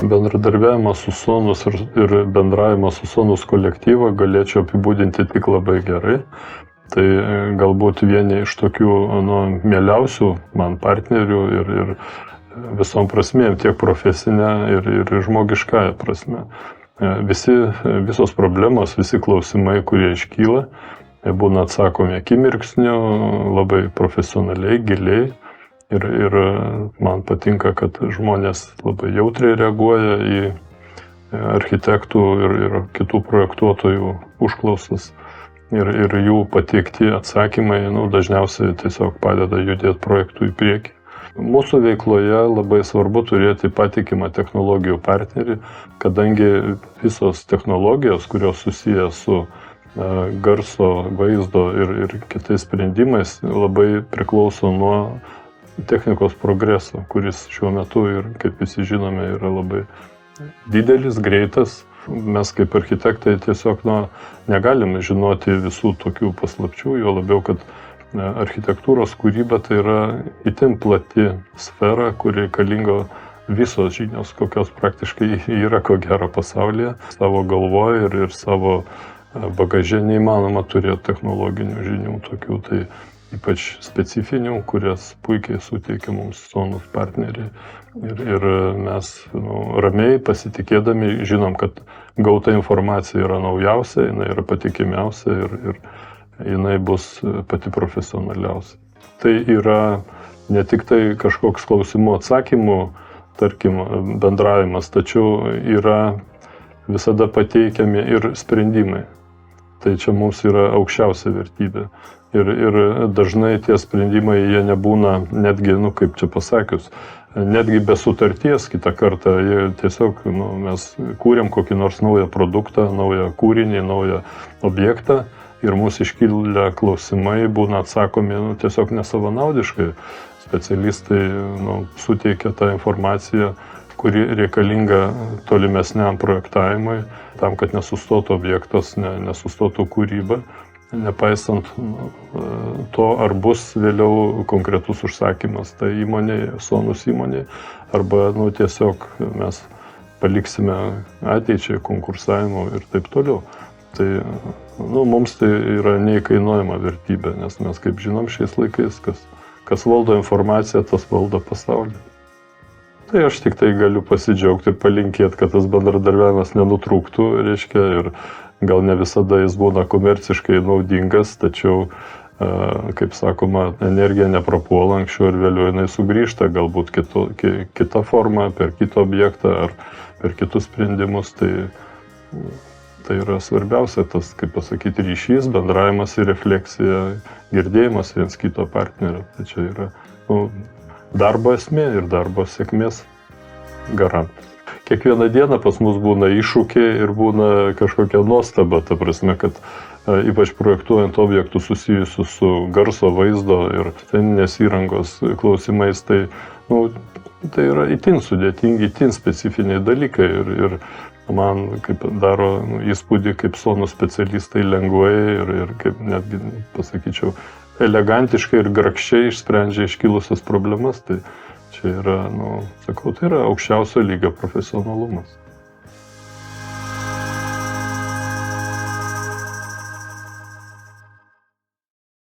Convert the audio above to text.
Bendradarbiavimą su Sonus ir bendravimą su Sonus kolektyvu galėčiau apibūdinti tik labai gerai. Tai galbūt vieni iš tokių mieliausių man partnerių ir visom prasmėm, tiek profesinė ir žmogiškąja prasme. Visos problemos, visi klausimai, kurie iškyla, būna atsakomi akimirksniu, labai profesionaliai, giliai. Ir man patinka, kad žmonės labai jautriai reaguoja į architektų ir kitų projektuotojų užklausas. Ir jų pateikti atsakymai dažniausiai tiesiog padeda judėti projektų į priekį. Mūsų veikloje labai svarbu turėti patikimą technologijų partnerį, kadangi visos technologijos, kurios susijęs su garso, vaizdo ir kitais sprendimais, labai priklauso nuo technikos progreso, kuris šiuo metu ir, kaip visi žinome, yra labai didelis, greitas. Mes kaip architektai tiesiog negalime žinoti visų tokių paslapčių, jo labiau, kad architektūros kūryba tai yra itin plati sfera, kur reikalingo visos žinios, kokios praktiškai yra ko gero pasaulyje. Savo galvoje ir savo bagaže neįmanoma turėti technologinių žinių tokių, tai ypač specifinių, kurias puikiai suteikia mums Sonus partneriai. Ir mes ramiai pasitikėdami žinom, kad gauta informacija yra naujausia, jinai yra patikimiausia ir jinai bus pati profesionaliausia. Tai yra ne tik tai kažkoks klausimų atsakymų, tarkim, bendravimas, tačiau yra visada pateikiami ir sprendimai. Tai čia mums yra aukščiausia vertybė. Ir dažnai tie sprendimai, jie nebūna netgi, kaip čia pasakius, netgi be sutarties kitą kartą. Jie tiesiog, mes kūrėm kokį nors naują produktą, naują kūrinį, naują objektą ir mūsų iškilę klausimai būna atsakomi tiesiog nesavanaudiškai. Specialistai suteikia tą informaciją, kuri reikalinga tolimesniam projektavimui, tam, kad nesustotų objektas, nesustotų kūryba, nepaisant to, ar bus vėliau konkretus užsakymas tai įmonėje, Sonus įmonėje, arba tiesiog mes paliksime ateičiai, konkursavimo ir taip toliau. Tai mums tai yra neįkainojama vertybė, nes mes, kaip žinom, šiais laikais, kas valdo informaciją, tas valdo pasaulį. Tai aš tik tai galiu pasidžiaugti ir palinkėti, kad tas bendradarbiavimas nenutrūktų, reiškia, ir gal ne visada jis būna komerciškai naudingas, tačiau, kaip sakoma, energija neprapuola, anksčiau ir vėliau jinai sugrįžta, galbūt kita forma, per kitą objektą ar per kitus sprendimus. Tai yra svarbiausia tas, kaip pasakyti, ryšys, bendravimas ir refleksija, girdėjimas viens kito partnerio. Tai čia yra darbo esmė ir darbo sėkmės garantas. Kiekvieną dieną pas mus būna iššūkiai ir būna kažkokia nuostaba, ta prasme, kad ypač projektuojant objektus susijusius su garso, vaizdo ir sceninės įrangos klausimais, tai yra itin sudėtingi, itin specifiniai dalykai ir man kaip daro įspūdį, kaip Sonus specialistai lengvai ir kaip netgi, pasakyčiau, elegantiškai ir grakščiai išsprendžia iškilusias problemas. Tai čia yra, tai yra aukščiausio lygio profesionalumas.